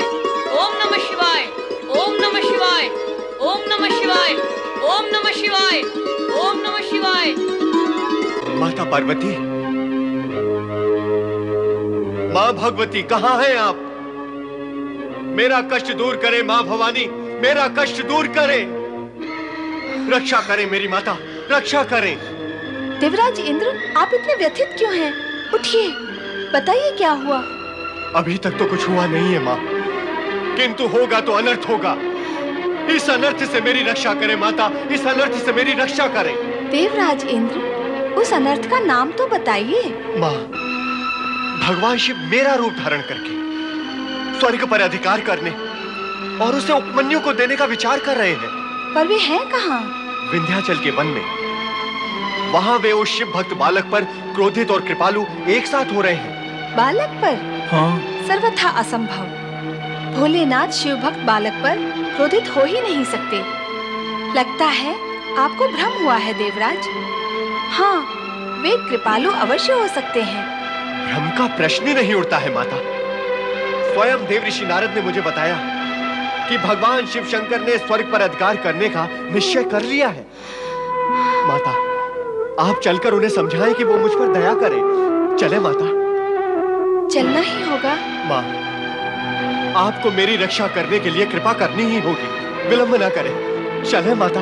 ओम नमः शिवाय, ओम नमः शिवाय, ओम नमः शिवाय, ओम नमः शिवाय, ओम नमः शिवाय। माता पार्वती, माँ भगवती, कहाँ हैं आप? मेरा कष्ट दूर करें माँ भवानी, मेरा कष्ट दूर करें, रक्षा करें मेरी माता, रक्षा करें। देवराज इंद्र, आप इतने व्यथित क्यों हैं? उठिए, बताइए क्या हुआ? अभी तक तो कुछ हुआ नहीं है माँ, किंतु होगा तो अनर्थ होगा। इस अनर्थ से मेरी रक्षा करें माता, इस अनर्थ से मेरी रक्षा करें। देवराज इंद्र, उस अनर्थ का नाम तो बताइए। माँ, भगवान शिव मेरा रूप धारण करके स्वर्ग पर अधिकार करने और उसे उपमन्यु को देने का विचार कर रहे हैं। पर वे हैं कहाँ? विंध्याचल के वन में। वहाँ वे उस शिव भक्त बालक पर क्रोधित और कृपालु एक साथ हो रहे हैं। बालक पर? हाँ। सर्वथा असंभव। भोलेनाथ शिव भक्त बालक पर क्रोधित हो ही नहीं सकते। लगता है आपको भ्रम हुआ है देवराज। हाँ, वे कृपालु अवश्य हो सकते हैं। भ्रम का प्रश्न ही नहीं उठता है माता। स्वयं देवऋषि नारद ने मुझे बताया कि भगवान शिव शंकर ने स्वर्ग पर अधिकार करने का निश्चय कर लिया है। माता, आप चलकर उन्हें समझाएं कि वो मुझ पर दया करें। चले माता। चलना ही होगा। माँ, आपको मेरी रक्षा करने के लिए कृपा करनी ही होगी, विलंब न करें। चले माता।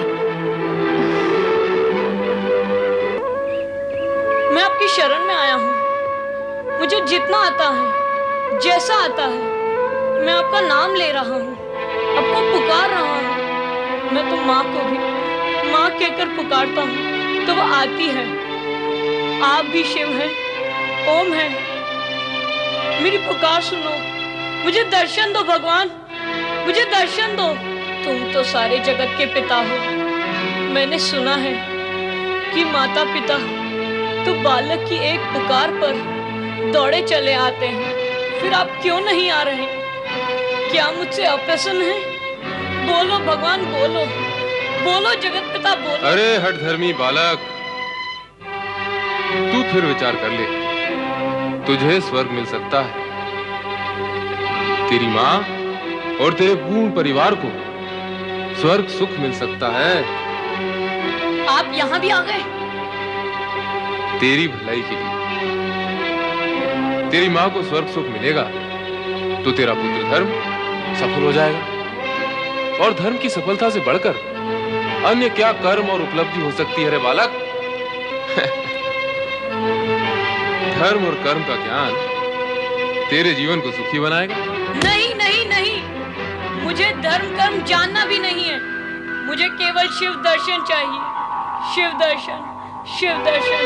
मैं आपकी शरण में आया हूँ। मुझे जितना आता है, जैसा आता है, मैं आपका नाम ले रहा हूँ, आपको पुकार रहा हूँ। मैं तो माँ को भी माँ कहकर पुकारता हूँ तो वो आती है। आप भी शिव हैं, ओम है। मेरी पुकार सुनो, मुझे दर्शन दो भगवान, मुझे दर्शन दो। तुम तो सारे जगत के पिता हो। मैंने सुना है कि माता पिता तो बालक की एक पुकार पर दौड़े चले आते हैं। फिर आप क्यों नहीं आ रहे? क्या मुझसे अप्रसन्न है? बोलो भगवान, बोलो बोलो जगत पिता, बोलो। अरे हठ धर्मी बालक, तू फिर विचार कर ले। तुझे स्वर्ग मिल सकता है। तेरी माँ और तेरे पूर्ण परिवार को स्वर्ग सुख मिल सकता है। आप यहाँ भी आ गए? तेरी भलाई के लिए। तेरी माँ को स्वर्ग सुख मिलेगा तो तेरा पुत्र धर्म सफल हो जाएगा। और धर्म की सफलता से बढ़कर अन्य क्या कर्म और उपलब्धि हो सकती है रे बालक? धर्म और कर्म का ज्ञान तेरे जीवन को सुखी बनाएगा। नहीं नहीं नहीं, मुझे धर्म कर्म जानना भी नहीं है। मुझे केवल शिव दर्शन चाहिए। शिव दर्शन, शिव दर्शन।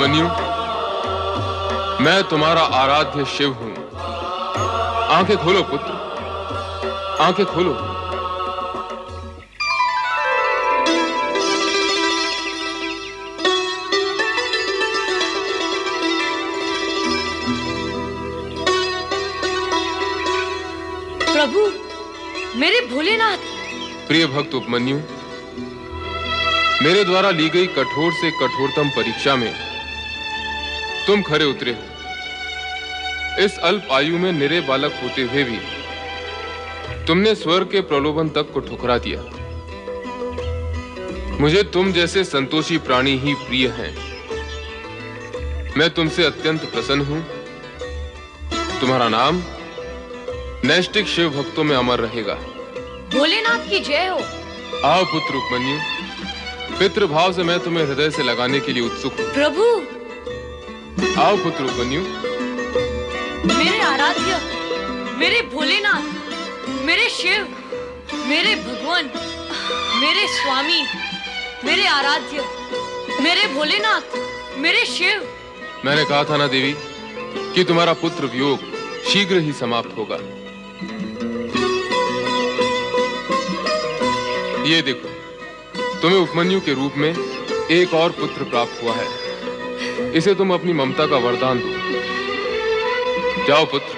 उपमन्यु, मैं तुम्हारा आराध्य शिव हूं। आंखें खोलो पुत्र, आंखें खोलो। प्रभु, मेरे भोलेनाथ। प्रिय भक्त उपमन्यु, मेरे द्वारा ली गई कठोर से कठोरतम परीक्षा में तुम खरे उतरे हो। इस अल्प आयु में निरे बालक होते हुए भी तुमने स्वर्ग के प्रलोभन तक को ठुकरा दिया। मुझे तुम जैसे संतोषी प्राणी ही प्रिय हैं। मैं तुमसे अत्यंत प्रसन्न हूं। तुम्हारा नाम नैष्टिक शिव भक्तों में अमर रहेगा। भोलेनाथ की जय हो। आओ पुत्र उपमन्यु, पितृभाव से मैं तुम्हें हृदय से लगाने के लिए उत्सुक हूं। प्रभु, आओ पुत्र उपमन्यु। मेरे आराध्य, मेरे भोलेनाथ, मेरे शिव, मेरे भगवान, मेरे स्वामी, मेरे आराध्य, मेरे भोलेनाथ, मेरे शिव। मैंने कहा था ना देवी कि तुम्हारा पुत्र वियोग शीघ्र ही समाप्त होगा। ये देखो, तुम्हें उपमन्यु के रूप में एक और पुत्र प्राप्त हुआ है। इसे तुम अपनी ममता का वरदान दो। जाओ पुत्र।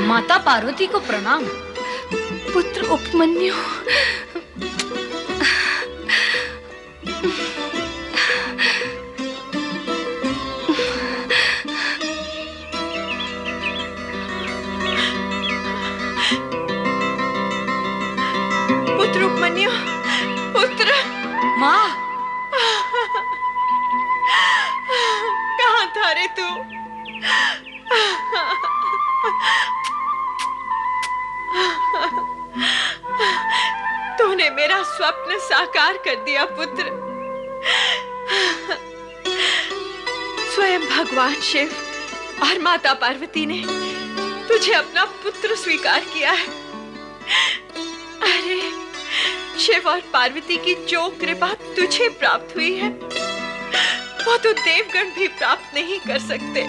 माता पार्वती को प्रणाम। पुत्र उपमन्यु, पुत्र उपमन्यु, पुत्र। माँ, कहाँ था रे तू? तूने मेरा स्वप्न साकार कर दिया पुत्र। स्वयं भगवान शिव और माता पार्वती ने तुझे अपना पुत्र स्वीकार किया है। अरे, शिव और पार्वती की जो कृपा तुझे प्राप्त हुई है वो तो देवगण भी प्राप्त नहीं कर सकते।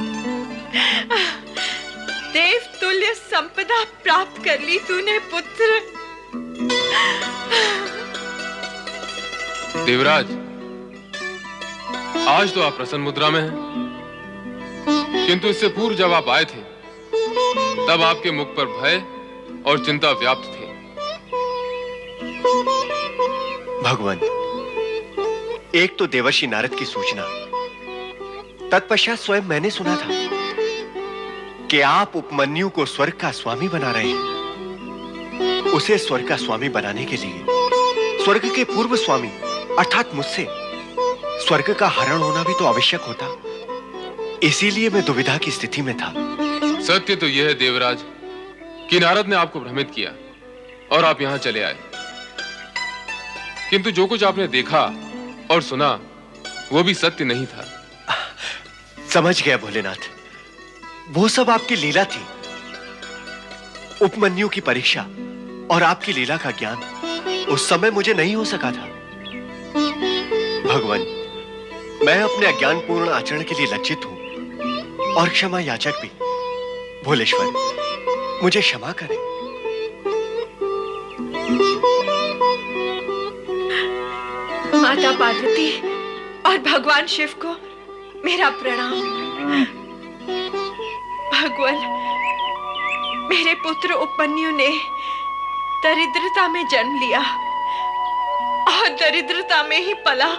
देव तुल्य संपदा प्राप्त कर ली तूने पुत्र। देवराज, आज तो आप प्रसन्न मुद्रा में हैं, किंतु इससे पूर्व जब आप आए थे तब आपके मुख पर भय और चिंता व्याप्त थे। भगवान, एक तो देवर्षि नारद की सूचना, तत्पश्चात स्वयं मैंने सुना था कि आप उपमन्यु को स्वर्ग का स्वामी बना रहे हैं। उसे स्वर्ग का स्वामी बनाने के लिए स्वर्ग के पूर्व स्वामी अर्थात मुझसे स्वर्ग का हरण होना भी तो आवश्यक होता। इसीलिए मैं दुविधा की स्थिति में था। सत्य तो यह है देवराज कि नारद ने आपको भ्रमित किया और आप यहां चले आए, किंतु जो कुछ आपने देखा और सुना वो भी सत्य नहीं था। समझ गया भोलेनाथ, वो सब आपकी लीला थी। उपमन्यु की परीक्षा और आपकी लीला का ज्ञान उस समय मुझे नहीं हो सका था। भगवान, मैं अपने अज्ञानपूर्ण आचरण के लिए लज्जित हूं और क्षमा याचक भी। भोलेश्वर, मुझे क्षमा करें। माता पार्वती और भगवान शिव को मेरा प्रणाम। भगवान, मेरे पुत्र उपमन्यु ने दरिद्रता में जन्म लिया और दरिद्रता में ही पला।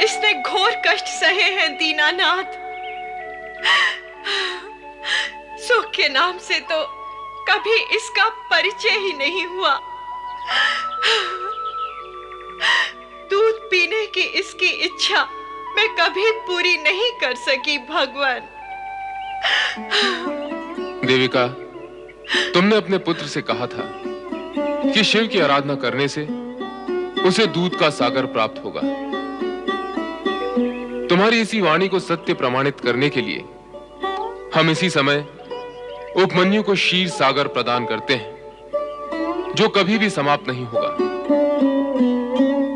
इसने घोर कष्ट सहे हैं दीनानाथ। सुख के नाम से तो कभी इसका परिचय ही नहीं हुआ। दूध पीने की इसकी इच्छा मैं कभी पूरी नहीं कर सकी। भगवान, देविका, तुमने अपने पुत्र से कहा था कि शिव की आराधना करने से उसे दूध का सागर प्राप्त होगा। तुम्हारी इसी वाणी को सत्य प्रमाणित करने के लिए हम इसी समय उपमन्यु को क्षीर सागर प्रदान करते हैं, जो कभी भी समाप्त नहीं होगा।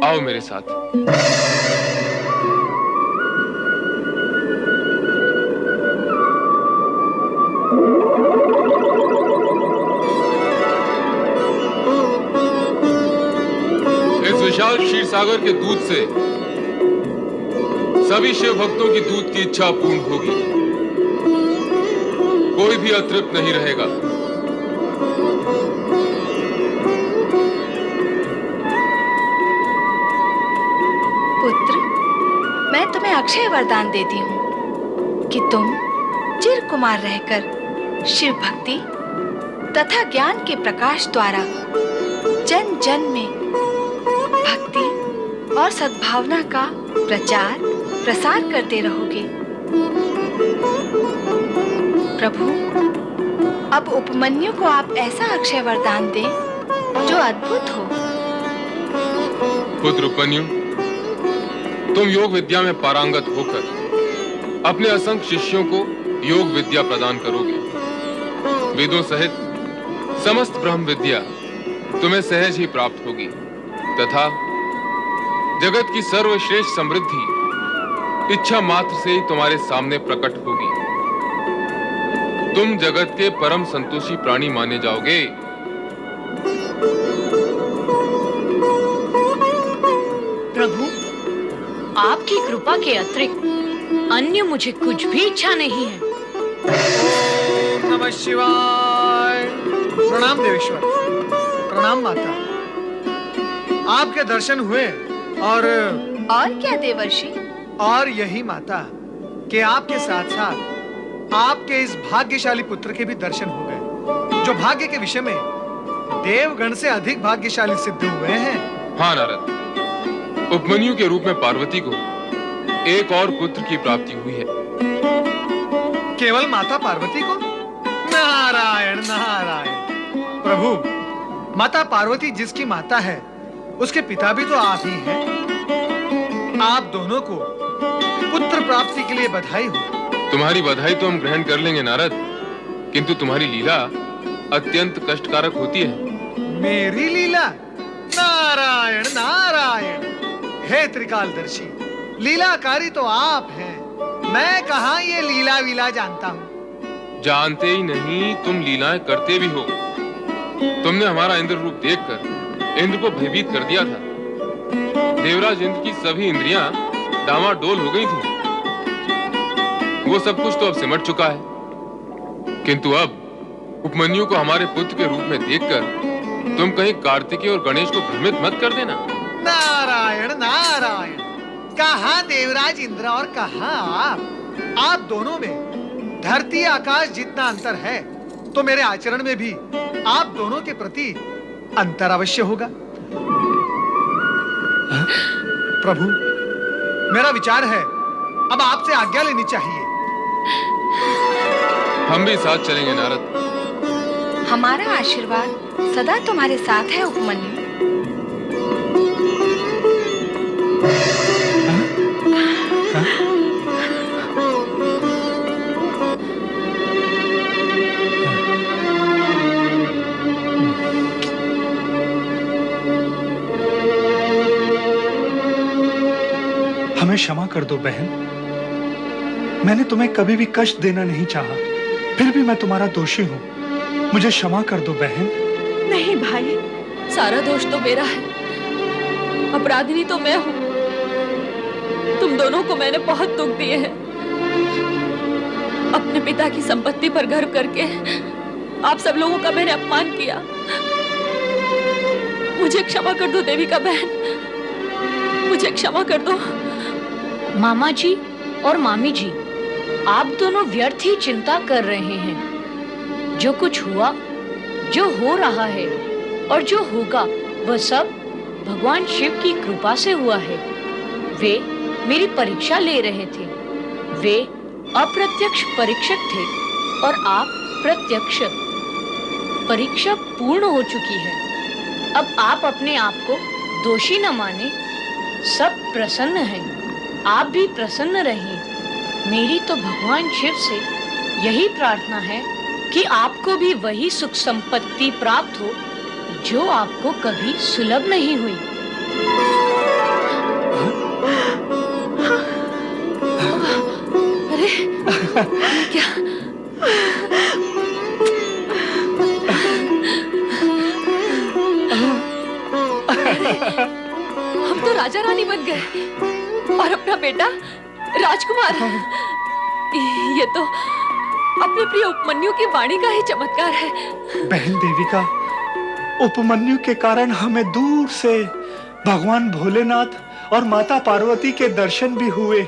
आओ मेरे साथ। विशाल क्षीर सागर के दूध से सभी शिव भक्तों की दूध की इच्छा पूर्ण होगी। कोई भी अतृप्त नहीं रहेगा। पुत्र, मैं तुम्हें अक्षय वरदान देती हूँ कि तुम चिर कुमार रहकर शिव भक्ति तथा ज्ञान के प्रकाश द्वारा जन जन में भक्ति और सद्भावना का प्रचार प्रसार करते रहोगे। प्रभु, अब उपमन्यु को आप ऐसा अक्षय वरदान दें जो अद्भुत हो। पुत्र उपमन्यु, तुम योग विद्या में पारंगत होकर अपने असंख्य शिष्यों को योग विद्या प्रदान करोगे। वेदों सहित समस्त ब्रह्म विद्या तुम्हें सहज ही प्राप्त होगी तथा जगत की सर्वश्रेष्ठ समृद्धि इच्छा मात्र से ही तुम्हारे सामने प्रकट होगी। तुम जगत के परम संतोषी प्राणी माने जाओगे। प्रभु, आपकी कृपा के अतिरिक्त अन्य मुझे कुछ भी इच्छा नहीं है। ओम नमः शिवाय। प्रणाम देवेश्वर, प्रणाम माता। आपके दर्शन हुए और क्या देवर्षि? और यही माता कि आपके साथ साथ आपके इस भाग्यशाली पुत्र के भी दर्शन हो गए, जो भाग्य के विषय में देवगण से अधिक भाग्यशाली सिद्ध हुए हैं। हाँ नारद, उपमन्यु के रूप में पार्वती को एक और पुत्र की प्राप्ति हुई है। केवल माता पार्वती को? नारायण नारायण। प्रभु, माता पार्वती जिसकी माता है उसके पिता भी तो आप ही हैं। आप दोनों को पुत्र प्राप्ति के लिए बधाई हो। तुम्हारी बधाई तो हम ग्रहण कर लेंगे नारद, किंतु तुम्हारी लीला अत्यंत कष्टकारक होती है। मेरी लीला? नारायण नारायण। हे त्रिकालदर्शी, लीलाकारी तो आप हैं। मैं कहाँ ये लीला वीला जानता हूँ। जानते ही नहीं, तुम लीलाएं करते भी हो। तुमने हमारा इंद्र रूप देखकर इंद्र को भयभीत कर दिया था। देवराज इंद्र की सभी इंद्रियां डामाडोल हो गई थी। वो सब कुछ तो अब सिमट चुका है, किंतु अब उपमन्यु को हमारे पुत्र के रूप में देखकर तुम कहीं कार्तिकेय और गणेश को भ्रमित मत कर देना। नारायण नारायण। कहाँ देवराज इंद्र और कहाँ आप दोनों में धरती आकाश जितना अंतर है, तो मेरे आचरण में भी आप दोनों के प्रति अंतर अवश्य होगा। प्रभु, मेरा विचार है अब आपसे आज्ञा लेनी चाहिए। हम भी साथ चलेंगे नारद। हमारा आशीर्वाद सदा तुम्हारे साथ है उपमन्यु। हमें क्षमा कर दो बहन। मैंने तुम्हें कभी भी कष्ट देना नहीं चाहा, फिर भी मैं तुम्हारा दोषी हूँ। मुझे क्षमा कर दो बहन। नहीं भाई, सारा दोष तो मेरा है, अपराधिनी तो मैं हूँ। तुम दोनों को मैंने बहुत दुख दिए हैं। अपने पिता की संपत्ति पर गर्व करके आप सब लोगों का मैंने अपमान किया। मुझे क्षमा कर दो देवी का बहन, मुझे क्षमा कर दो। मामा जी और मामी जी, आप दोनों व्यर्थ ही चिंता कर रहे हैं। जो कुछ हुआ, जो हो रहा है और जो होगा, वह सब भगवान शिव की कृपा से हुआ है। वे मेरी परीक्षा ले रहे थे। वे अप्रत्यक्ष परीक्षक थे और आप प्रत्यक्ष। परीक्षा पूर्ण हो चुकी है। अब आप अपने आप को दोषी न माने। सब प्रसन्न हैं, आप भी प्रसन्न रहें। मेरी तो भगवान शिव से यही प्रार्थना है कि आपको भी वही सुख संपत्ति प्राप्त हो जो आपको कभी सुलभ नहीं हुई। अरे क्या? तो राजा रानी बन गए और अपना बेटा राजकुमार। ये तो अपने प्रिय उपमन्यु की वाणी का ही चमत्कार है। बहन देविका, उपमन्यु के कारण हमें दूर से भगवान भोलेनाथ और माता पार्वती के दर्शन भी हुए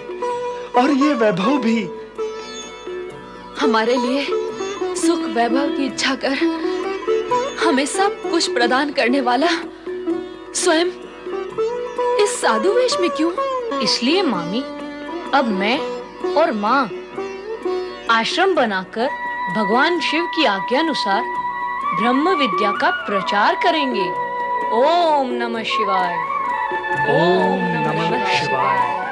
और ये वैभव भी। हमारे लिए सुख वैभव की इच्छा कर हमें सब कुछ प्रदान करने वाला स्वयं इस साधु वेश में क्यों? इसलिए मामी, अब मैं और माँ आश्रम बनाकर भगवान शिव की आज्ञानुसार ब्रह्म विद्या का प्रचार करेंगे। ओम नमः शिवाय। ओम नमः शिवाय।